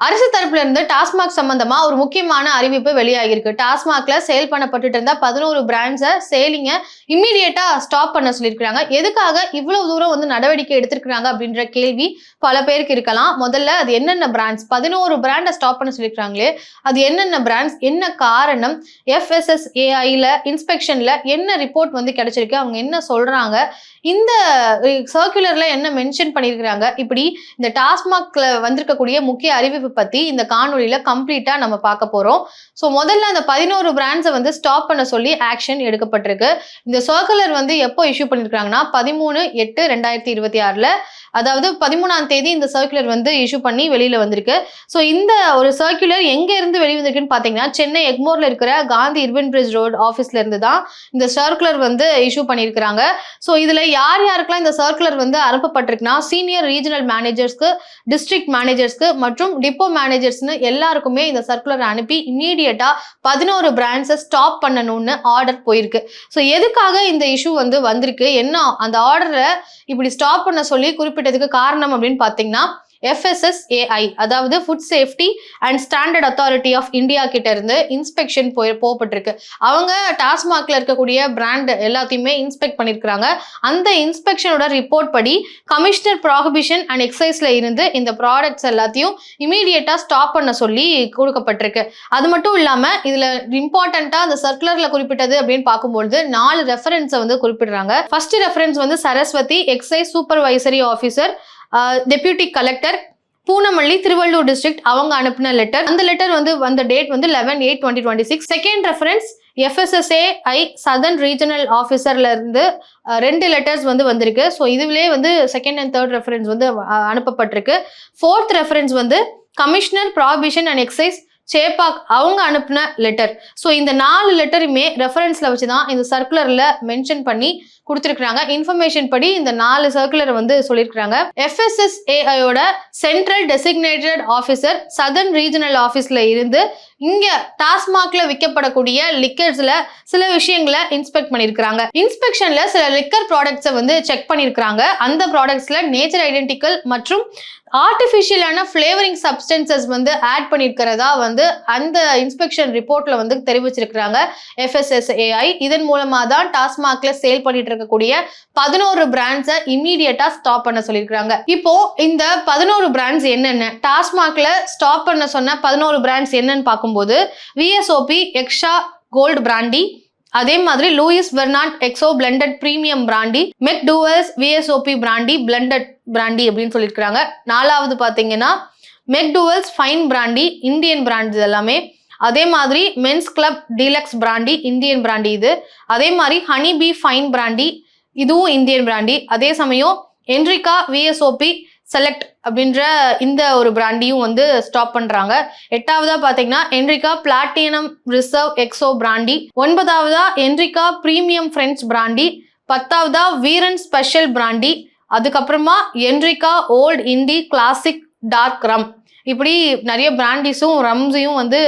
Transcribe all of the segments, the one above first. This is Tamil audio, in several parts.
அரசு தரப்புல இருந்து டாஸ்மாக் சம்பந்தமா ஒரு முக்கியமான அறிவிப்பு வெளியாகிருக்கு. டாஸ்மாக்ல சேல் பண்ணப்பட்டுட்டு இருந்த 11 பிராண்ட்ஸ சேலிங்க இம்மீடியட்டா ஸ்டாப் பண்ண சொல்லியிருக்காங்க. எதுக்காக இவ்வளவு தூரம் வந்து நடவடிக்கை எடுத்திருக்காங்க அப்படின்ற கேள்வி பல பேருக்கு இருக்கலாம். முதல்ல அது என்னென்ன பிராண்ட்ஸ் 11 பிராண்ட ஸ்டாப் பண்ண சொல்லியிருக்காங்களே, அது என்னென்ன பிராண்ட்ஸ், என்ன காரணம், FSSAIல இன்ஸ்பெக்ஷன்ல என்ன ரிப்போர்ட் வந்து கிடைச்சிருக்கு, அவங்க என்ன சொல்றாங்க, இந்த சர்க்குலர்ல என்ன மென்ஷன் பண்ணியிருக்கிறாங்க, இப்படி இந்த டாஸ்மாக்ல வந்திருக்கக்கூடிய முக்கிய அறிவிப்பு பத்தி இந்த காணொலியில கம்ப்ளீட்டா நம்ம பார்க்க போறோம். சோ முதல்ல அந்த 11 பிராண்ட்ஸை வந்து ஸ்டாப் பண்ண சொல்லி ஆக்ஷன் எடுக்கப்பட்டிருக்கு. இந்த சர்க்குலர் வந்து எப்போ இஷ்யூ பண்ணிருக்காங்கன்னா 13/8/2026ல, அதாவது 13ஆம் தேதி இந்த சர்க்குலர் வந்து இஷ்யூ பண்ணி வெளியில வந்திருக்கு. சோ இந்த ஒரு சர்க்குலர் எங்க இருந்து வெளிவந்திருக்குன்னு பாத்தீங்கன்னா சென்னை எக்மோர்ல இருக்கிற காந்தி இர்வின் பிரிட்ஜ் ரோட் ஆபீஸ்ல இருந்து தான் இந்த சர்க்குலர் வந்து இஷ்யூ பண்ணியிருக்காங்க. சோ இதுல யார் யாருக்கெல்லாம் இந்த சர்க்குலர் வந்து அனுப்பப்பட்டிருக்குன்னா சீனியர் ரீஜனல் மேனேஜர்ஸ்க்கு, டிஸ்ட்ரிக்ட் மேனேஜர்ஸ்க்கு மற்றும் டிப்போ மேனேஜர்ஸ்னு எல்லாருக்குமே இந்த சர்க்குலர் அனுப்பி இம்மீடியட்டா 11 பிராண்ட்ஸை ஸ்டாப் பண்ணணும்னு ஆர்டர் போயிருக்கு. ஸோ எதுக்காக இந்த இஷ்யூ வந்து வந்திருக்கு, என்ன அந்த ஆர்டரை இப்படி ஸ்டாப் பண்ண சொல்லி குறிப்பிட்டதுக்கு காரணம் அப்படின்னு பார்த்தீங்கன்னா FSSAI, அதாவது food safety and standard authority of India கிட்ட இருந்து இன்ஸ்பெக்ஷன் போகப்பட்டிருக்கு. அவங்க டாஸ்மாக்ல இருக்கக்கூடிய பிராண்ட் எல்லாத்தையுமே இன்ஸ்பெக்ட் பண்ணிருக்காங்க. அந்த இன்ஸ்பெக்ஷனோட ரிப்போர்ட் படி கமிஷனர் ப்ராஹிபிஷன் அண்ட் எக்ஸைஸ்ல இருந்து இந்த ப்ராடக்ட்ஸ் எல்லாத்தையும் இமீடியட்டா ஸ்டாப் பண்ண சொல்லி கொடுக்கப்பட்டிருக்கு. அது மட்டும் இல்லாம இதுல இம்பார்ட்டண்டா அந்த சர்க்குலர்ல குறிப்பிட்டது அப்படின்னு பார்க்கும்போது 4 ரெஃபரன்ஸை வந்து குறிப்பிடுறாங்க. ஃபர்ஸ்ட் ரெஃபரன்ஸ் வந்து Saraswati, excise supervisory officer, deputy collector, Poonamallee, Tiruvallur district, அவங்க அனுப்பின லெட்டர். அந்த லெட்டர் வந்து வந்த டேட் வந்து 11/8/2026. Second reference FSSAI southern regional ஆஃபீஸர்ல இருந்து 2 லெட்டர்ஸ் வந்து வந்திருக்கு. ஸோ இதுவிலே வந்து செகண்ட் அண்ட் தேர்ட் ரெஃபரன்ஸ் வந்து அனுப்பப்பட்டிருக்கு. ஃபோர்த் ரெஃபரன்ஸ் வந்து commissioner prohibition and exercise Chepauk, அவங்க அனுப்பின லெட்டர். ஸோ இந்த 4 லெட்டருமே ரெஃபரன்ஸ்ல வச்சுதான் இந்த சர்க்குலர்ல மென்ஷன் பண்ணி கொடுத்துருக்காங்க. இன்ஃபர்மேஷன் படி இந்த 4 சர்க்குலர் வந்து சொல்லியிருக்காங்க. FSSAIயோட central designated officer southern regional ஆஃபீஸ்ல இருந்து இங்க டாஸ்மாக்ல விற்கப்படக்கூடிய லிக்கர்ஸ்ல சில விஷயங்களை இன்ஸ்பெக்ட் பண்ணிருக்காங்க. இன்ஸ்பெக்ஷன்ல சில லிக்கர் ப்ராடக்ட்ஸை வந்து செக் பண்ணிருக்காங்க. அந்த ப்ராடக்ட்ஸ்ல நேச்சர் ஐடென்டிக்கல் மற்றும் ஆர்டிஃபிஷியலான ஃபிளேவரிங் சப்ஸ்டன்சஸ் வந்து ஆட் பண்ணிருக்கிறதா வந்து அந்த இன்ஸ்பெக்ஷன் ரிப்போர்ட்ல வந்து தெரிவிச்சிருக்காங்க FSSAI. இதன் மூலமா தான் டாஸ்மாக்ல சேல் பண்ணிட்டு இருக்கக்கூடிய 11 பிராண்ட்ஸை இமீடியட்டா ஸ்டாப் பண்ண சொல்லியிருக்காங்க. இப்போ இந்த 11 பிராண்ட்ஸ் என்னென்ன, டாஸ்மாக்ல ஸ்டாப் பண்ண சொன்ன 11 பிராண்ட்ஸ் என்னன்னு பார்க்கும்போது VSOP எக்ஸ்ட்ரா கோல்டு பிராண்டி, அதே மாதிரி Louis Vernant XO blended premium brandy, McDowell's VSOP brandy blended brandy அப்படின்னு சொல்லியிருக்காங்க. 4வது பார்த்தீங்கன்னா McDowell's fine brandy, Indian brand எல்லாமே. அதே மாதிரி men's club deluxe brandy, Indian brandy இது. அதே மாதிரி ஹனி பீ ஃபைன் பிராண்டி, இதுவும் இந்தியன் பிராண்டி. அதே சமயம் என்ரிகா VSOP செலக்ட் அப்படின்ற இந்த ஒரு பிராண்டியும் வந்து ஸ்டாப் பண்றாங்க. 8வதா பாத்தீங்கன்னா Enrica platinum reserve XO brandy, 9வதா என்ரிகா பிரீமியம் பிரெஞ்ச் பிராண்டி, 10வதா வீரன் ஸ்பெஷல் பிராண்டி, அதுக்கப்புறமா Enrica old indie classic dark rum. இப்படி நிறைய பிராண்டிஸும் ரம்ஸையும் வந்து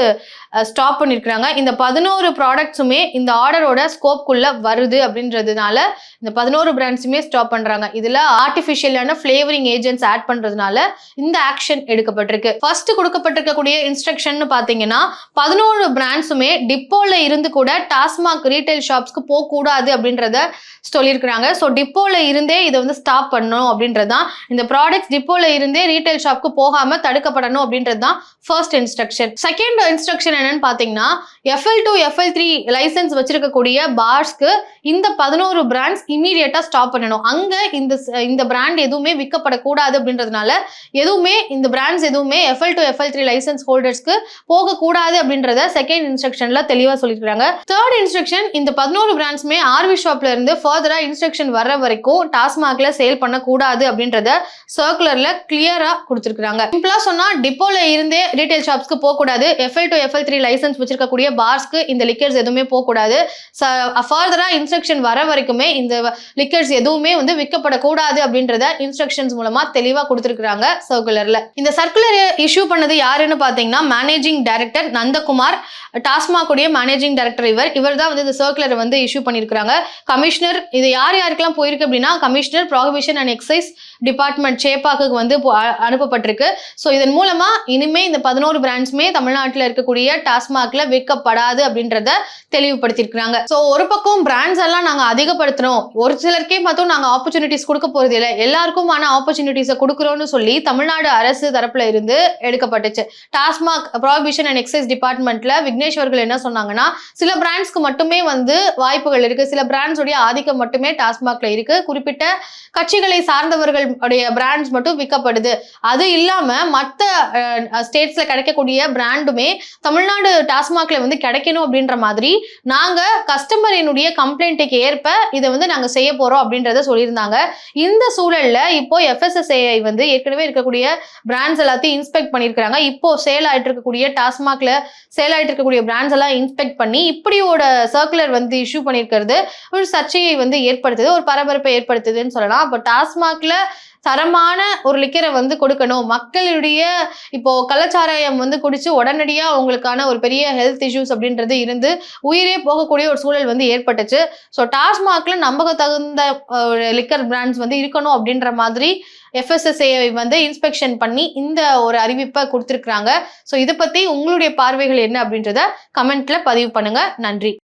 ஸ்டாப் பண்ணிருக்காங்க. இந்த 11 ப்ராடக்ட்ஸுமே இந்த ஆர்டரோட ஸ்கோப்குள்ள வருது அப்படின்றதுனால இந்த 11 பிராண்ட்ஸுமே ஸ்டாப் பண்றாங்க. இதுல ஆர்டிஃபிஷியலான ஃபிளேவரிங் ஏஜென்ட்ஸ் ஆட் பண்றதுனால இந்த ஆக்ஷன் எடுக்கப்பட்டிருக்கு. ஃபர்ஸ்ட் கொடுக்கப்பட்டிருக்கக்கூடிய இன்ஸ்ட்ரக்ஷன் பாத்தீங்கன்னா 11 பிராண்ட்ஸுமே டிப்போல இருந்து கூட டாஸ்மாக் ரீட்டைல் ஷாப்ஸ்க்கு போக கூடாது அப்படின்றத சொல்லியிருக்காங்க. ஸோ டிப்போல இருந்தே இதை வந்து ஸ்டாப் பண்ணணும் அப்படின்றதான், இந்த ப்ராடக்ட்ஸ் டிப்போல இருந்தே ரீட்டைல் ஷாப்க்கு போகாம தடுக்கப்படணும் அப்படின்றது தான் ஃபர்ஸ்ட் இன்ஸ்ட்ரக்ஷன். செகண்ட் இன்ஸ்ட்ரக்ஷன் என்னன்னு பாத்தீங்கன்னா FL2 FL3 லைசன்ஸ் வச்சிருக்கக்கூடிய பார்ஸ்க்கு இந்த 11 பிராண்ட்ஸ் இமீடியட்டா ஸ்டாப் பண்ணணும். அங்க இந்த பிராண்ட் எதுவுமே விற்கப்படக்கூடாது அப்படின்றதுனால எதுவுமே இந்த பிராண்ட்ஸ் எதுவுமே FL2 FL3 லைசன்ஸ் ஹோல்டர்ஸ்க்கு போக கூடாது அப்படின்றத செகண்ட் இன்ஸ்ட்ரக்ஷன்ல தெளிவா சொல்லிருக்காங்க. தேர்ட் இன்ஸ்ட்ரக்ஷன், இந்த 11 பிராண்ட்ஸ்மே RV ஷாப்ல இருந்து ஃபர்தரா இன்ஸ்ட்ரக்ஷன் வர்ற வரைக்கும் டாஸ்மாக்ல சேல் பண்ண கூடாது அப்படின்றத சர்க்குலர்ல கிளியரா கொடுத்திருக்காங்க. சிம்பிளா சொன்னா டிப்போல இருந்தே ரீட்டைல் ஷாப்ஸ்க்கு போக கூடாது, FL2 FL3 லைசன்ஸ் வச்சிருக்கக்கூடிய பார்ஸ்க்கு இந்த லிக்கர்ஸ் எதுவுமே போக கூடாது, ஃபர்தரா இன்ஸ்ட்ரக்ஷன் வர வரைக்குமே இந்த லிக்கர்ஸ் எதுவுமே வந்து விற்கப்படக்கூடாது அப்படின்றத இன்ஸ்ட்ரக்ஷன்ஸ் மூலமா தெளிவா கொடுத்திருக்காங்க சர்க்குலர்ல. இந்த சர்க்குலர் இஷ்யூ பண்ணது யாருன்னு பாத்தீங்கன்னா மேனேஜிங் டைரக்டர் நந்தகுமார், டாஸ்மாக் உடைய மேனேஜிங் டைரக்டர் இவர் தான் வந்து இந்த சர்க்குலர் வந்து இஷ்யூ பண்ணிருக்காங்க. கமிஷனர், இது யார் யாருக்கெல்லாம் போயிருக்கு அப்படின்னா commissioner prohibition and excise department சேப்பாக்கு வந்து அனுப்பப்பட்டிருக்கு. ஸோ இதன் மூலமா இனிமே இந்த 11 பிராண்ட்ஸுமே தமிழ்நாட்டில் இருக்கக்கூடிய டாஸ்மாக்ல விற்கப்படாது அப்படின்றத தெளிவுபடுத்தியிருக்கிறாங்க. ஸோ ஒரு பக்கம் பிராண்ட்ஸ் எல்லாம் நாங்க அதிகப்படுத்துறோம், ஒரு சிலருக்கே மட்டும் நாங்க ஆப்பர்ச்சுனிட்டிஸ் கொடுக்க போறது இல்லை, எல்லாருக்குமான ஆப்பர்ச்சுனிட்டிஸை கொடுக்குறோம்னு சொல்லி தமிழ்நாடு அரசு தரப்புல இருந்து எடுக்கப்பட்டுச்சு. டாஸ்மாக் ப்ராஹிபிஷன் அண்ட் எக்ஸைஸ் டிபார்ட்மெண்ட்ல விக்னேஷ் அவர்கள் என்ன சொன்னாங்கன்னா, சில பிராண்ட்ஸ்க்கு மட்டுமே வந்து வாய்ப்புகள் இருக்கு, சில பிராண்ட்ஸ் உடைய ஆதிக்கம் மட்டுமே டாஸ்மாக்ல இருக்கு, குறிப்பிட்ட கட்சிகளை சார்ந்தவர்களுடைய பிராண்ட்ஸ் மட்டும் விற்கப்படுது, அது இல்லாம மற்ற ஸ்டேட்ஸ்ல கிடைக்கக்கூடிய பிராண்டுமே தமிழ்நாடு டாஸ்மாக்ல வந்து கிடைக்கணும் அப்படின்ற மாதிரி நாங்க கஸ்டமரினுடைய கம்ப்ளைண்ட்டுக்கு ஏற்ப இதை வந்து நாங்க செய்ய போறோம் அப்படின்றத சொல்லியிருந்தாங்க. இந்த சூழல்ல இப்போ FSSAI வந்து ஏற்கனவே இருக்கக்கூடிய பிராண்ட்ஸ் எல்லாத்தையும் இன்ஸ்பெக்ட் பண்ணியிருக்காங்க. இப்போ சேல் ஆயிட்டு இருக்கக்கூடிய டாஸ்மாக்ல சேல் ஆயிட்டு இருக்கக்கூடிய பிராண்ட்ஸ் எல்லாம் இன்ஸ்பெக்ட் பண்ணி இப்படியோட சர்க்குலர் வந்து இஷ்யூ பண்ணியிருக்கிறது ஒரு சர்ச்சையை வந்து ஏற்படுத்துது, ஒரு பரபரப்பை ஏற்படுத்துதுன்னு சொல்லலாம். அப்போ டாஸ்மாக்ல தரமான ஒரு லிக்கரை வந்து கொடுக்கணும், மக்களுடைய இப்போ கள்ளச்சாராயம் வந்து குடிச்சு உடனடியா அவங்களுக்கான ஒரு பெரிய ஹெல்த் இஷ்யூஸ் அப்படின்றது இருந்து உயிரே போகக்கூடிய ஒரு சூழல் வந்து ஏற்பட்டுச்சு. ஸோ டாஸ்மாக்ல நம்பக தகுந்த லிக்கர் பிராண்ட்ஸ் வந்து இருக்கணும் அப்படின்ற மாதிரி FSSAI வந்து இன்ஸ்பெக்ஷன் பண்ணி இந்த ஒரு அறிவிப்பை கொடுத்திருக்கிறாங்க. ஸோ இதை பத்தி உங்களுடைய பார்வைகள் என்ன அப்படின்றத கமெண்ட்ல பதிவு பண்ணுங்க. நன்றி.